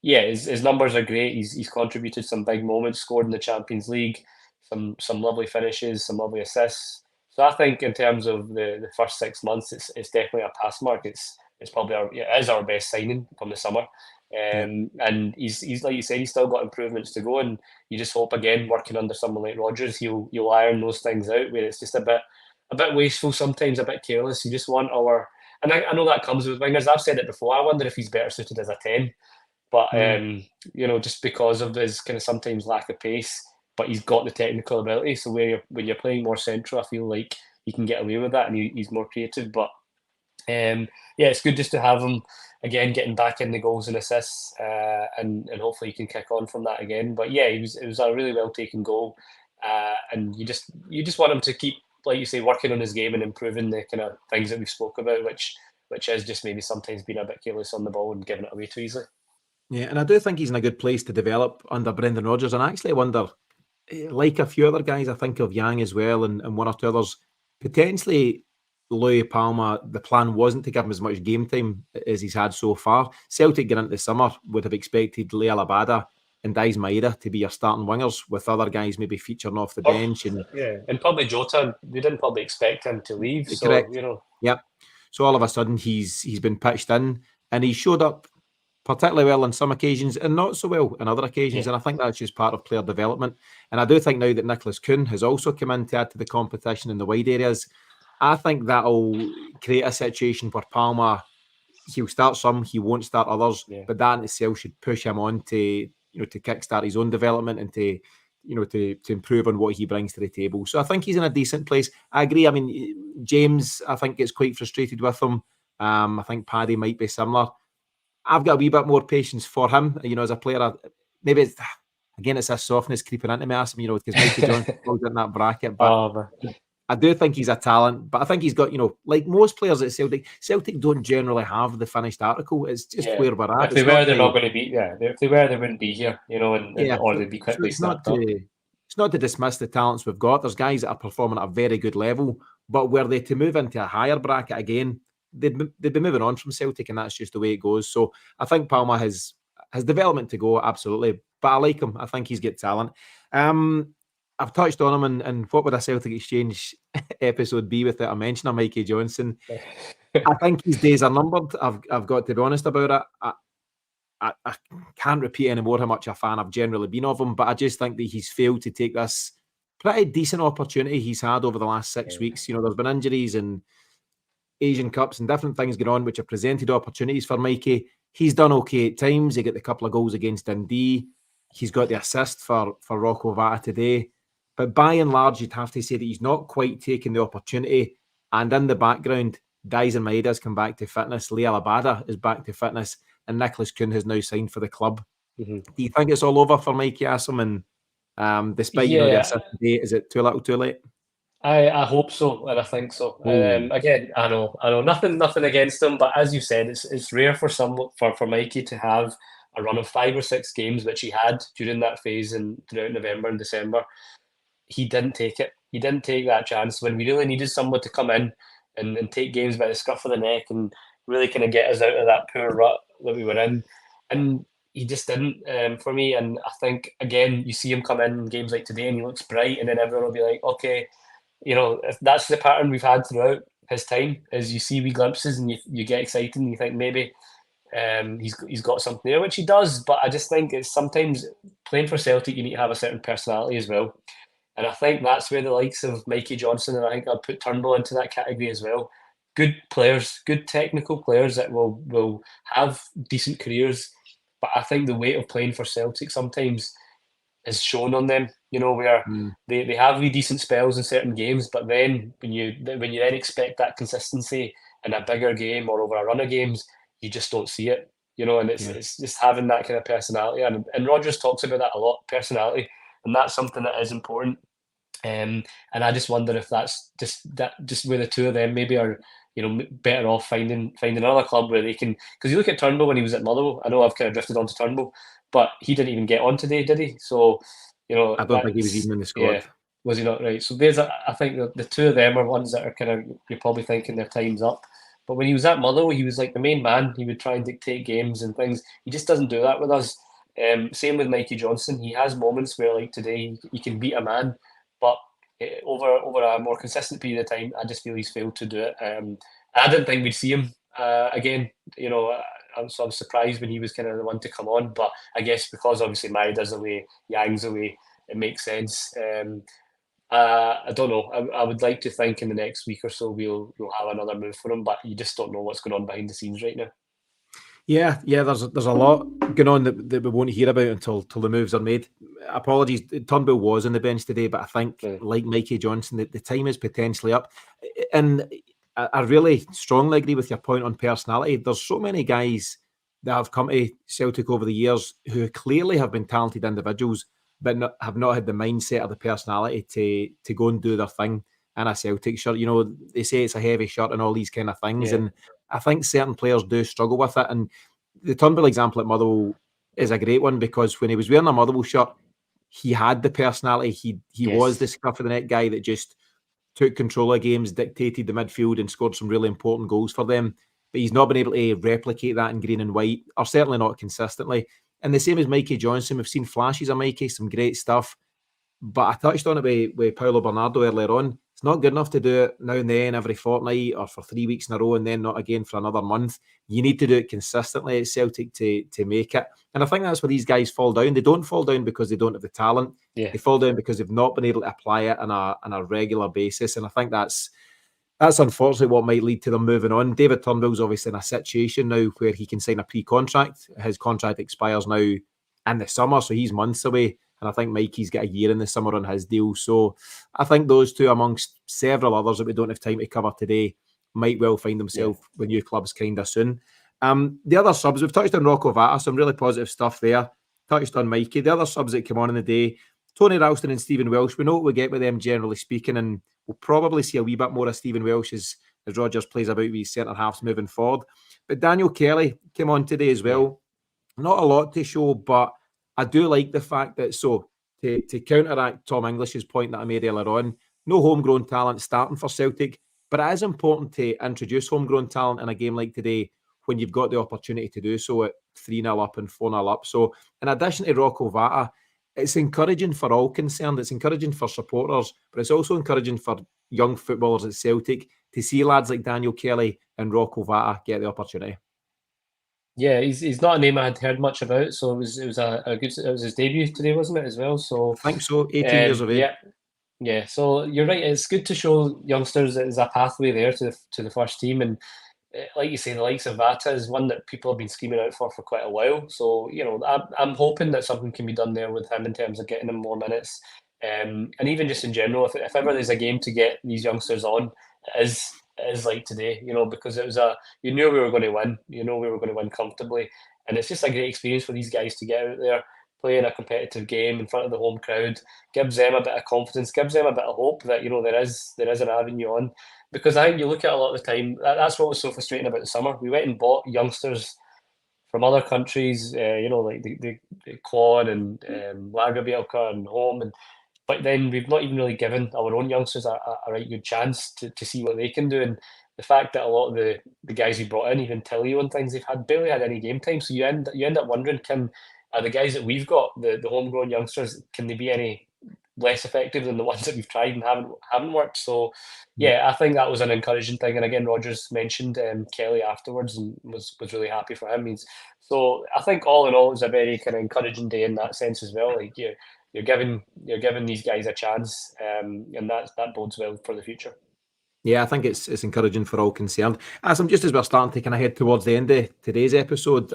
his numbers are great. He's contributed some big moments, scored in the Champions League, some lovely finishes, some lovely assists. So I think in terms of the first 6 months, it's definitely a pass mark. It's probably our best signing from the summer. And he's like you said, he's still got improvements to go, and you just hope again, working under someone like Rodgers, he'll iron those things out where it's just a bit wasteful sometimes, a bit careless. You just want and I know that comes with wingers. I've said it before. I wonder if he's better suited as a 10, but just because of his kind of sometimes lack of pace, but he's got the technical ability. So when you're playing more central, I feel like he can get away with that, and he's more creative. But it's good just to have him again getting back in the goals and assists, and hopefully he can kick on from that again. But yeah, it was a really well taken goal, and you just want him to keep, like you say, working on his game and improving the kind of things that we've spoke about, which is just maybe sometimes being a bit careless on the ball and giving it away too easily. Yeah, and I do think he's in a good place to develop under Brendan Rodgers, and I actually wonder, like a few other guys, I think of Yang as well, and one or two others, potentially Louis Palma, the plan wasn't to give him as much game time as he's had so far. Celtic getting into the summer would have expected Leal Abada and Dice Maeda to be your starting wingers, with other guys maybe featuring off the bench. And probably Jota, we didn't probably expect him to leave. Correct. So, Yep. So all of a sudden he's been pitched in, and he showed up particularly well on some occasions and not so well on other occasions. And I think that's just part of player development. And I do think now that Nicholas Kuhn has also come in to add to the competition in the wide areas, I think that'll create a situation where Palma, he'll start some, he won't start others, but that in itself should push him on to kickstart his own development and to improve on what he brings to the table. So I think he's in a decent place. I agree. I mean, James, I think, gets quite frustrated with him. I think Paddy might be similar. I've got a wee bit more patience for him, as a player. Maybe it's a softness creeping into me, because Mikey Johnston goes in that bracket. But I do think he's a talent, but I think he's got, like most players at Celtic don't generally have the finished article. It's just where we're at. If they were, they're not going to be. Yeah, if they were, they wouldn't be here. Or they'd be quickly snapped up. It's not to dismiss the talents we've got. There's guys that are performing at a very good level, but were they to move into a higher bracket again, they'd be moving on from Celtic, and that's just the way it goes. So I think Palma has development to go, absolutely. But I like him. I think he's got talent. I've touched on him, and what would a Celtic Exchange episode be without a mention of Mikey Johnston? I think his days are numbered. I've got to be honest about it. I can't repeat anymore how much a fan I've generally been of him, but I just think that he's failed to take this pretty decent opportunity he's had over the last 6 weeks. There's been injuries and Asian Cups and different things going on which have presented opportunities for Mikey. He's done okay at times. He got the couple of goals against Dundee. He's got the assist for Rocco Vata today. But by and large, you'd have to say that he's not quite taken the opportunity. And in the background, Dice Maeda has come back to fitness. Leal Abada is back to fitness. And Nicholas Kuhn has now signed for the club. Mm-hmm. Do you think it's all over for Mikey Assam? And despite the assist today, is it too little, too late? I hope so, and I think so. Again, I know, nothing against him, but as you said, it's rare for Mikey to have a run of 5 or 6 games, which he had during that phase and throughout November and December, he didn't take it. He didn't take that chance when we really needed someone to come in and take games by the scruff of the neck and really kind of get us out of that poor rut that we were in. And he just didn't for me. And I think, again, you see him come in games like today and he looks bright, and then everyone will be like, okay, if that's the pattern we've had throughout his time, is you see wee glimpses and you get excited and you think maybe he's got something there, which he does. But I just think it's sometimes playing for Celtic, you need to have a certain personality as well. And I think that's where the likes of Mikey Johnston, and I think I'd put Turnbull into that category as well. Good players, good technical players that will have decent careers. But I think the weight of playing for Celtic sometimes is shown on them, where they have really decent spells in certain games, but then when you then expect that consistency in a bigger game or over a run of games, you just don't see it, and it's just having that kind of personality. And Rodgers talks about that a lot, personality, and that's something that is important. And I just wonder if that's just where the two of them maybe are, better off finding another club where they can. Because you look at Turnbull when he was at Motherwell. I know I've kind of drifted onto Turnbull, but he didn't even get on today, did he? So, I don't think he was even in the squad. Yeah, was he not? Right. So I think the two of them are ones that are kind of, you're probably thinking their time's up. But when he was at Motherwell, he was like the main man. He would try and dictate games and things. He just doesn't do that with us. Same with Mikey Johnston. He has moments where, like today, he can beat a man, but over a more consistent period of time, I just feel he's failed to do it. I didn't think we'd see him again. I was surprised when he was kind of the one to come on, but I guess because obviously Marida's away, Yang's away, it makes sense. I don't know. I would like to think in the next week or so we'll have another move for him, but you just don't know what's going on behind the scenes right now. Yeah. There's a lot going on that we won't hear about until the moves are made. Apologies, Turnbull was on the bench today, but I think like Mikey Johnston, the time is potentially up. And I really strongly agree with your point on personality. There's so many guys that have come to Celtic over the years who clearly have been talented individuals, but have not had the mindset or the personality to go and do their thing in a Celtic shirt. They say it's a heavy shirt and all these kind of things. And I think certain players do struggle with it. And the Turnbull example at Motherwell is a great one, because when he was wearing a Motherwell shirt, he had the personality. He was the scruff of the neck guy that just took control of games, dictated the midfield, and scored some really important goals for them. But he's not been able to replicate that in green and white, or certainly not consistently. And the same as Mikey Johnston. We've seen flashes of Mikey, some great stuff. But I touched on it with Paulo Bernardo earlier on. It's not good enough to do it now and then, every fortnight, or for 3 weeks in a row, and then not again for another month. You need to do it consistently at Celtic to make it. And I think that's where these guys fall down. They don't fall down because they don't have the talent. They fall down because they've not been able to apply it on a regular basis. And I think that's unfortunately what might lead to them moving on. David Turnbull's obviously in a situation now where he can sign a pre-contract. His contract expires now in the summer, so he's months away. And I think Mikey's got a year in the summer on his deal. So I think those two, amongst several others that we don't have time to cover today, might well find themselves with new clubs kind of soon. The other subs, we've touched on Rocco Vata, some really positive stuff there. Touched on Mikey. The other subs that came on in the day, Tony Ralston and Stephen Welsh. We know what we get with them, generally speaking, and we'll probably see a wee bit more of Stephen Welsh as Rodgers plays about with his centre-halves moving forward. But Daniel Kelly came on today as well. Not a lot to show, but I do like the fact that, to counteract Tom English's point that I made earlier on, no homegrown talent starting for Celtic, but it is important to introduce homegrown talent in a game like today when you've got the opportunity to do so at 3-0 up and 4-0 up. So in addition to Rocco Vata, it's encouraging for all concerned. It's encouraging for supporters, but it's also encouraging for young footballers at Celtic to see lads like Daniel Kelly and Rocco Vata get the opportunity. Yeah, he's not a name I had heard much about, so it was his debut today, wasn't it, as well? So I think so. 18 years of age. Yeah. So you're right. It's good to show youngsters that there's a pathway there to the first team, and like you say, the likes of Vata is one that people have been screaming out for quite a while. So I'm hoping that something can be done there with him in terms of getting him more minutes, and even just in general, if ever there's a game to get these youngsters on, it is like today, because it was you knew we were going to win, we were going to win comfortably, and it's just a great experience for these guys to get out there, play in a competitive game in front of the home crowd, gives them a bit of confidence, gives them a bit of hope that there is an avenue on. Because I think you look at a lot of the time, that's what was so frustrating about the summer. We went and bought youngsters from other countries, like the Quad and Lagerbielke and Holm, but then we've not even really given our own youngsters a right good chance to see what they can do. And the fact that a lot of the guys we brought in, even Tillio and things, they've barely had any game time. So you end up wondering, are the guys that we've got, the homegrown youngsters, can they be any less effective than the ones that we've tried and haven't worked? So yeah, I think that was an encouraging thing. And again, Rogers mentioned Kelly afterwards and was really happy for him. So I think all in all, it was a very kind of encouraging day in that sense as well. Like you're giving these guys a chance, and that bodes well for the future. Yeah, I think it's encouraging for all concerned. Just as we're starting to kind of head towards the end of today's episode,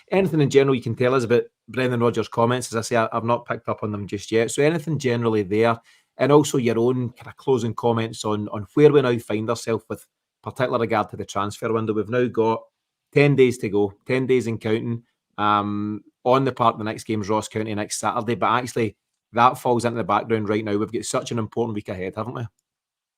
anything in general you can tell us about Brendan Rodgers' comments? As I say, I've not picked up on them just yet. So anything generally there, and also your own kind of closing comments on where we now find ourselves with particular regard to the transfer window. We've now got 10 days to go, 10 days and counting. On the park, the next game's Ross County next Saturday, but actually that falls into the background right now. We've got such an important week ahead, haven't we?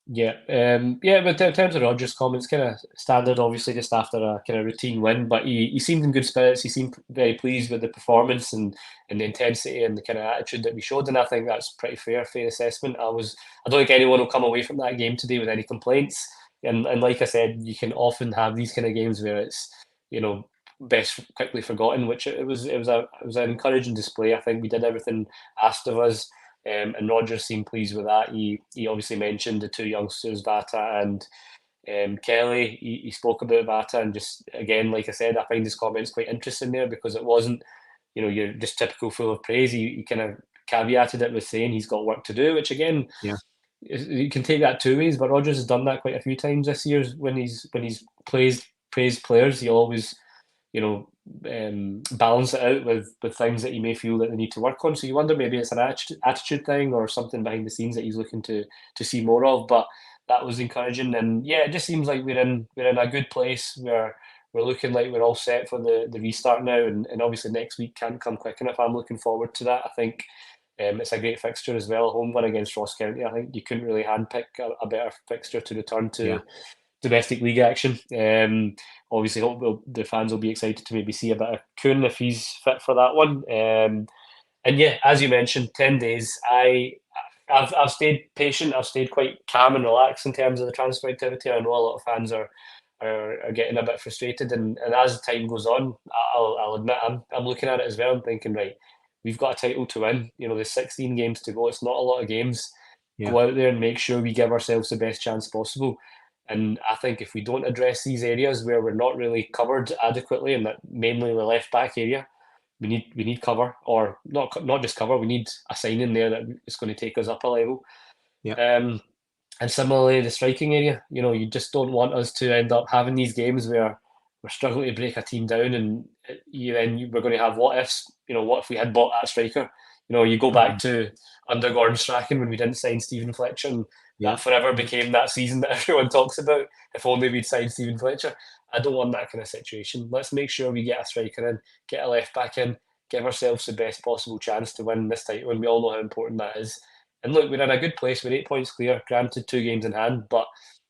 Yeah, but in terms of Rogers' comments, kind of standard, obviously, just after a kind of routine win, but he seemed in good spirits. He seemed very pleased with the performance and the intensity and the kind of attitude that we showed, and I think that's pretty fair assessment. I don't think anyone will come away from that game today with any complaints. And like I said, you can often have these kind of games where it's best quickly forgotten, which it was an encouraging display. I think we did everything asked of us. And Rogers seemed pleased with that. He obviously mentioned the two youngsters, Vata and Kelly. He spoke about Vata, and just again, like I said, I find his comments quite interesting there because it wasn't, you're just typical full of praise. He kind of caveated it with saying he's got work to do, which again, you can take that two ways. But Rogers has done that quite a few times this year when he's praised players. He always balance it out with things that you may feel that they need to work on. So you wonder maybe it's an attitude thing or something behind the scenes that he's looking to see more of. But that was encouraging, and yeah, it just seems like we're in a good place. We're looking like we're all set for the restart now, and obviously next week can't come quick enough. I'm looking forward to that. I think it's a great fixture as well. Home win against Ross County. I think you couldn't really handpick a better fixture to return to domestic league action. Obviously, hope the fans will be excited to maybe see a bit of Kuhn if he's fit for that one. And yeah, as you mentioned, 10 days. I've stayed patient. I've stayed quite calm and relaxed in terms of the transfer activity. I know a lot of fans are getting a bit frustrated, and as time goes on, I'll admit I'm looking at it as well and thinking, right, we've got a title to win. There's 16 games to go. It's not a lot of games. Go out there and make sure we give ourselves the best chance possible. And I think if we don't address these areas where we're not really covered adequately, and that mainly the left back area, we need cover, or not just cover. We need a sign in there that is going to take us up a level. And similarly, the striking area. You just don't want us to end up having these games where we're struggling to break a team down, and then we're going to have what ifs. What if we had bought that striker? You go back to under Gordon Strachan when we didn't sign Stephen Fletcher, and that forever became that season that everyone talks about. If only we'd signed Stephen Fletcher. I don't want that kind of situation. Let's make sure we get a striker in, get a left back in, give ourselves the best possible chance to win this title, and we all know how important that is. And look, we're in a good place. We're 8 points clear, granted 2 games in hand, but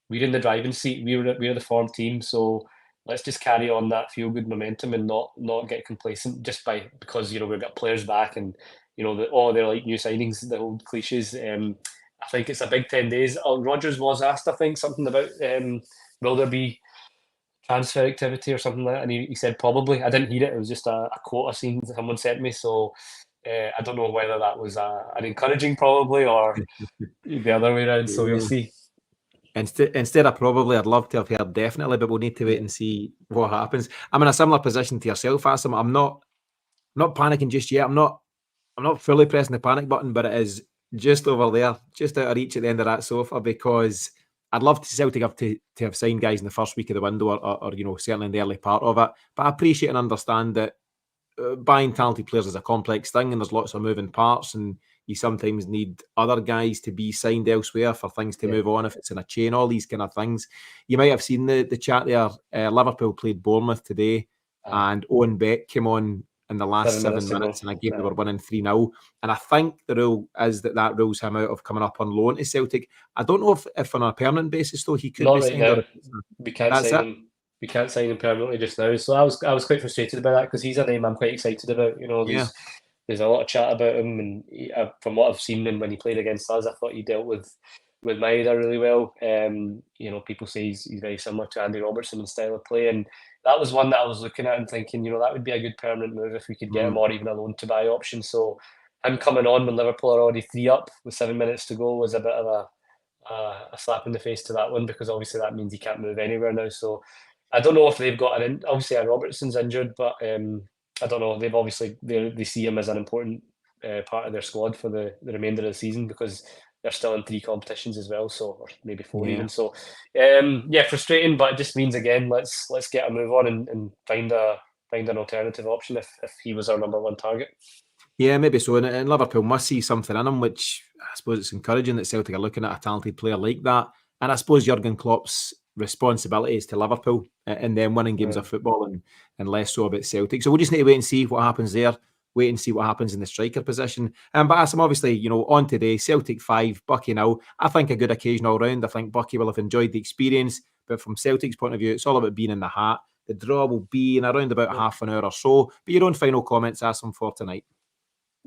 we're in the driving seat. We're the form team, so let's just carry on that feel-good momentum and not get complacent just because we've got players back and they're like new signings, the old cliches. I think it's a big 10 days. Rogers was asked, I think, something about will there be transfer activity or something like that, and he said probably. I didn't hear it. It was just a quote I seen someone sent me, so I don't know whether that was an encouraging probably or the other way around, so we'll see. Instead of probably, I'd love to have heard definitely, but we'll need to wait and see what happens. I'm in a similar position to yourself, Asim. I'm not panicking just yet. I'm not fully pressing the panic button, but it is just over there, just out of reach at the end of that sofa, because I'd love to Celtic to have signed guys in the first week of the window or certainly in the early part of it. But I appreciate and understand that buying talented players is a complex thing, and there's lots of moving parts, and you sometimes need other guys to be signed elsewhere for things to move on if it's in a chain, all these kind of things. You might have seen the chat there. Liverpool played Bournemouth today, and Owen Beck came on in the last 7 minutes in a game they were winning 3-0. And I think the rule is that rules him out of coming up on loan to Celtic. I don't know if on a permanent basis, though, he could Not be right signed. now. We can't sign him. can't sign him permanently just now. So I was quite frustrated about that, because he's a name I'm quite excited about. There's a lot of chat about him, and from what I've seen him when he played against us, I thought he dealt with Maeda really well. People say he's very similar to Andy Robertson in style of play, and that was one that I was looking at and thinking, that would be a good permanent move if we could get him, or even a loan to buy option. So him coming on when Liverpool are already 3 up with 7 minutes to go was a bit of a slap in the face to that one, because obviously that means he can't move anywhere now. So I don't know if they've got obviously Andy Robertson's injured, but I don't know. They've obviously they see him as an important part of their squad for the remainder of the season, because they're still in 3 competitions as well, so, or maybe 4 even. So, frustrating, but it just means, again, let's get a move on and find an alternative option if he was our number 1 target. Yeah, maybe so. And Liverpool must see something in him, which I suppose it's encouraging that Celtic are looking at a talented player like that. And I suppose Jurgen Klopp's responsibility is to Liverpool and then winning games of football and less so about Celtic. So we'll just need to wait and see what happens there. Wait and see what happens in the striker position. But Asim, obviously, on today, Celtic 5, Buckie 0. I think a good occasion all round. I think Buckie will have enjoyed the experience. But from Celtic's point of view, it's all about being in the hat. The draw will be in around about half an hour or so. But your own final comments, Asim, for tonight?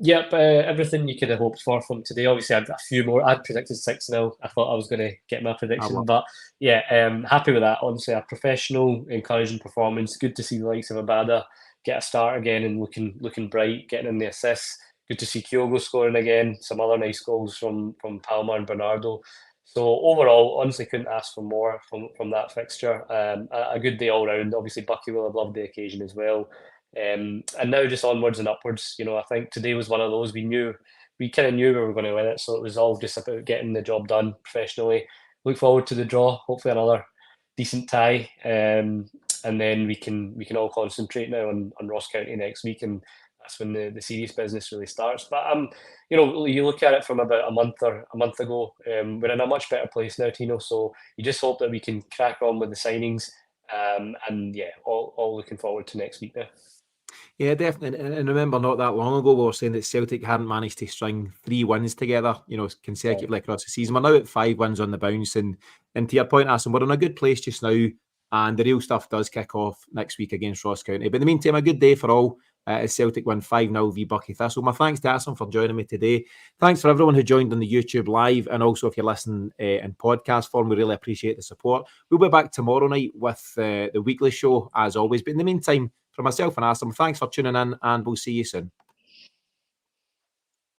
Yep, everything you could have hoped for from today. Obviously, I had a few more. I'd predicted 6-0. I thought I was going to get my prediction, but happy with that. Honestly, a professional, encouraging performance. Good to see the likes of Abada get a start again and looking bright, getting in the assists. Good to see Kyogo scoring again. Some other nice goals from Palma and Bernardo. So overall, honestly, couldn't ask for more from that fixture. A good day all round. Obviously, Buckie will have loved the occasion as well. And now just onwards and upwards. I think today was one of those we kind of knew we were going to win it, so it was all just about getting the job done professionally. Look forward to the draw, hopefully another decent tie, and then we can all concentrate now on Ross County next week, and that's when the serious business really starts. But you look at it from about a month ago, we're in a much better place now, Tino. So you just hope that we can crack on with the signings, all looking forward to next week now. Yeah, definitely. And remember, not that long ago, we were saying that Celtic hadn't managed to string 3 wins together, consecutively across the season. We're now at 5 wins on the bounce. And to your point, Asim, we're in a good place just now. And the real stuff does kick off next week against Ross County. But in the meantime, a good day for all as Celtic win 5-0 v Buckie Thistle. My thanks to Asim for joining me today. Thanks for everyone who joined on the YouTube live. And also, if you're listening in podcast form, we really appreciate the support. We'll be back tomorrow night with the weekly show, as always. But in the meantime, for myself and Asim, thanks for tuning in, and we'll see you soon.